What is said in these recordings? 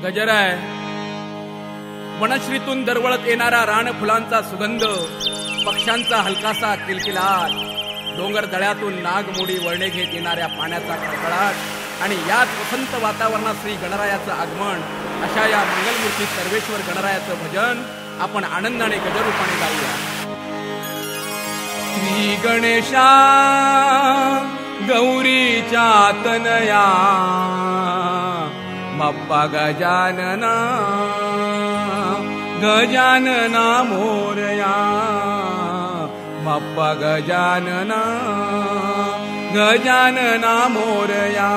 गजर आहे. वनश्रीतून दरवळत येणारा रानफुलांचा सुगंध, पक्ष्यांचा हलकासा किलकिलाट, डोंगर दळ्यातून नागमोडी वळणे घेत येणाऱ्या पाण्याचा खळखळाट आणि याच वसंत वातावरणात श्री गणरायाचं आगमन, अशा या मंगलमूर्ती सर्वेश्वर गणरायाचं भजन आपण आनंदाने गजरूपाने गाऊया. श्री गणेशा गौरीच्या तनया, बाप्पा गजानना गजानना मोरया, बाप्पा गजानना गजानना मोरया.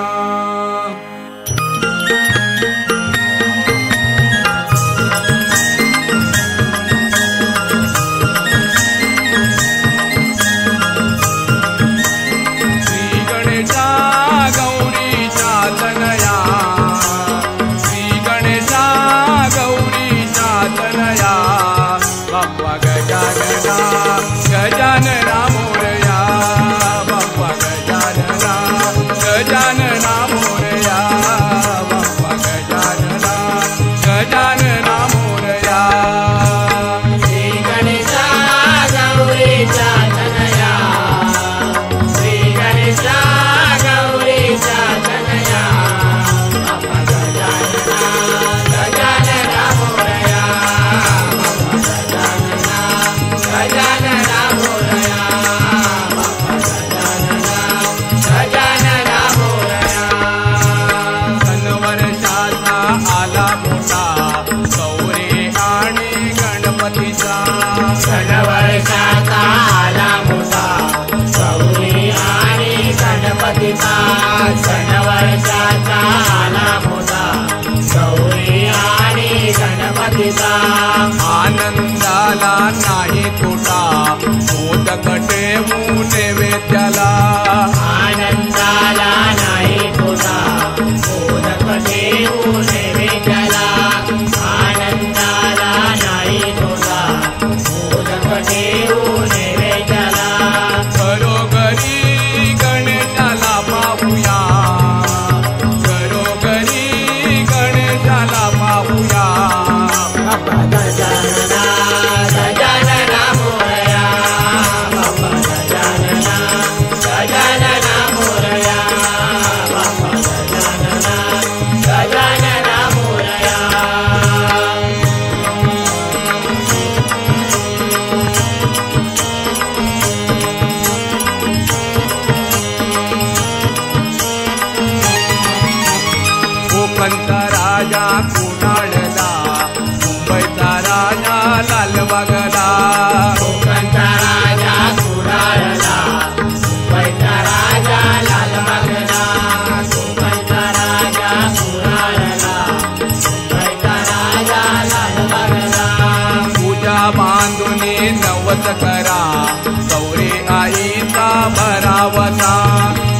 श्री गणेशा गौरीच्या तनया, श्री गणेशा गौरीच्या तनया, बाप्पा गजानना गजानना मोरया, बाप्पा गजानना गजानना मोरया, बाप्पा गजानना गजानना मोरया. श्री गणेशा गौरीच्या तनया, श्री गणेशा गौरीच्या तनया, बाप्पा गजानना गजानना मोरया, बाप्पा गजानना गजानना मोरया, बाप्पा गजानना गजानना मोरया. सणवर्षाचा आला मोठा गौरी आणि गणपतीचा, सणवर्षाचा आला मोठा गौरी आणि गणपतीचा, सणवर्षाचा आला मोठा गौरी आणि गणपतीचा. आनंदाला नाही तोटा, मोदक ठेवू नैवेद्याला, आनंदाला नाही तोटा, मोदक ठेवू नैवेद्याला, आनंदाला नाही तोटा, मोदक ठेवू नैवेद्याला. घरोघरी गणेशाला पाहूया, घरोघरी गणेशाला पाहूया. बाप्पा गजानना गजानना मोरया, बाप्पा गजानना गजानना मोरया, बाप्पा गजानना गजानना मोरया. कोकणचा राजा कुणाळला, मुंबईचा राजा लालबागला, कोकणचा राजा कुडाळला, मुंबईचा राजा लालबागला, कोकणचा राजा कुडाळला, मुंबईचा राजा लालबागला. पूजा बांधुनी नवस करा, गौरी आईचा भरावता,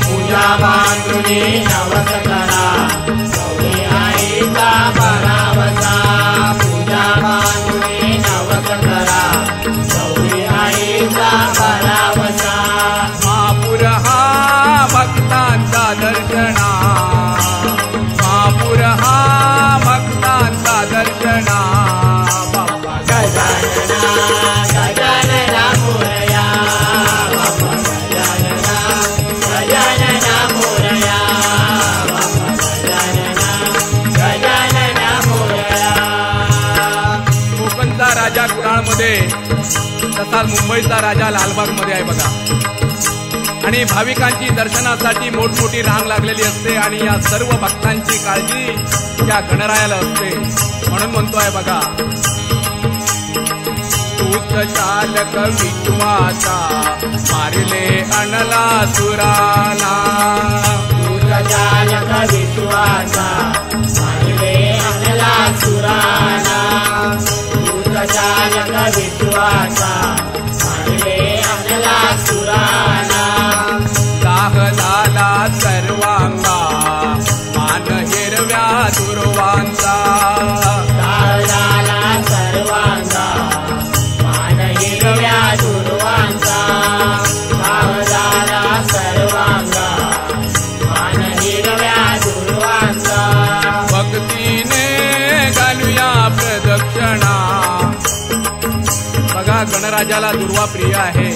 पूजा बांधुनी नवस करा, गौरी आईचा भरावसा. पूजा बांधुनी नवस करा, गौरी आईचा भरावसा. महापूर हा भक्तांचा दर्शना, महापूर हा भक्तांचा दर्शना. बाप्पा गजानना गजानना मोरया, बाप्पा गजानना गजानना मोरया, बाप्पा गजानना गजानना मोरया. कोकणचा राजा कुडाळमध्ये, तसाच मुंबईचा राजा लालबागमध्ये आहे बघा. आणि भाविकांची दर्शनासाठी मोठमोठी रांग लागलेली असते आणि या सर्व भक्तांची काळजी या गणरायाला असते. म्हणून म्हणतोय बघा, तूच चालक विश्वाचा, मारिले अनला सुराला, तुझ चालक विश्वाचा, मारिले अनला सुराला. तुझ चालक विश्वाचा, मारिले अनला सुराला. दाह झाला सर्वांगा, मान हिरव्या दुर्वांचा, दाळाला सर्वांगा, मान हिरव्या दुर्वांचा. दाळाला सर्वांगा, मान हिरव्या दुर्वांचा. भक्तीने यमराजाला दुर्वा प्रिय आहे.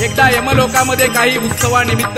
एकदा यमलोकामध्ये काही उत्सवानिमित्त